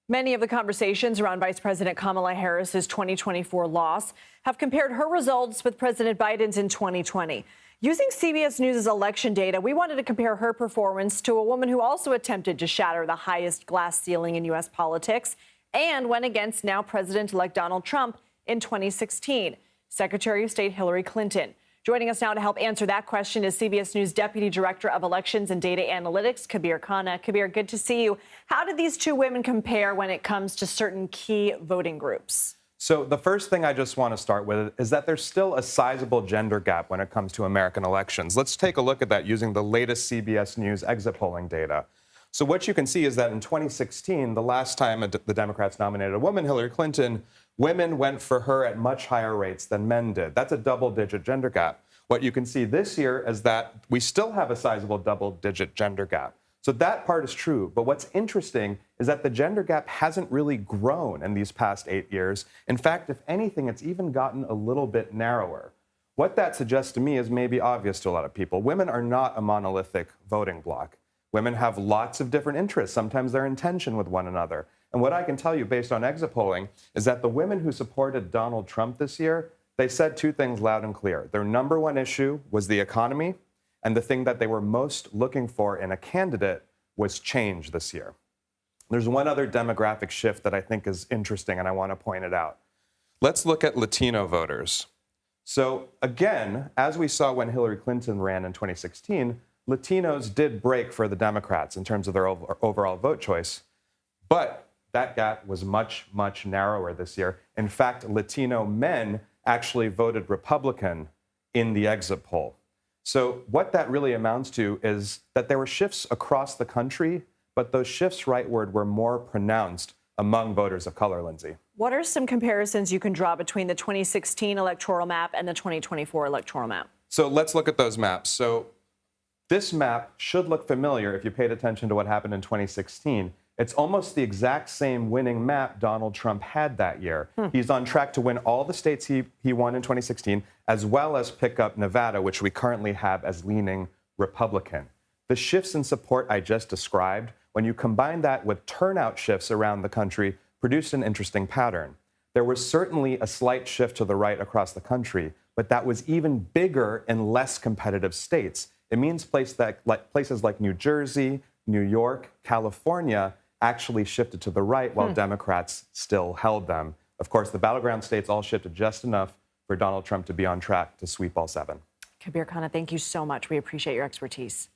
Many of the conversations around Vice President Kamala Harris's 2024 loss have compared her results with President Biden's in 2020. Using CBS News' election data, we wanted to compare her performance to a woman who also attempted to shatter the highest glass ceiling in U.S. politics and went against now President-elect Donald Trump in 2016, Secretary of State Hillary Clinton. Joining us now to help answer that question is CBS News Deputy Director of Elections and Data Analytics, Kabir Khanna. Kabir, good to see you. How did these two women compare when it comes to certain key voting groups? So the first thing I just want to start with is that there's still a sizable gender gap when it comes to American elections. Let's take a look at that using the latest CBS News exit polling data. So what you can see is that in 2016, the last time the Democrats nominated a woman, Hillary Clinton, women went for her at much higher rates than men did. That's a double-digit gender gap. What you can see this year is that we still have a sizable double-digit gender gap. So that part is true. But what's interesting is that the gender gap hasn't really grown in these past 8 years. In fact, if anything, it's even gotten a little bit narrower. What that suggests to me is maybe obvious to a lot of people. Women are not a monolithic voting bloc. Women have lots of different interests. Sometimes they're in tension with one another. And what I can tell you based on exit polling is that the women who supported Donald Trump this year, they said two things loud and clear. Their number one issue was the economy, and the thing that they were most looking for in a candidate was change this year. There's one other demographic shift that I think is interesting, and I want to point it out. Let's look at Latino voters. So again, as we saw when Hillary Clinton ran in 2016, Latinos did break for the Democrats in terms of their overall vote choice, but that gap was much, much narrower this year. In fact, Latino men actually voted Republican in the exit poll. So what that really amounts to is that there were shifts across the country, but those shifts rightward were more pronounced among voters of color, Lindsay. What are some comparisons you can draw between the 2016 electoral map and the 2024 electoral map? So let's look at those maps. So this map should look familiar if you paid attention to what happened in 2016. It's almost the exact same winning map Donald Trump had that year. He's on track to win all the states he won in 2016, as well as pick up Nevada, which we currently have as leaning Republican. The shifts in support I just described, when you combine that with turnout shifts around the country, produced an interesting pattern. There was certainly a slight shift to the right across the country, but that was even bigger in less competitive states. It means places like New Jersey, New York, California actually shifted to the right while Democrats still held them. Of course, the battleground states all shifted just enough for Donald Trump to be on track to sweep all seven. Kabir Khanna, thank you so much. We appreciate your expertise.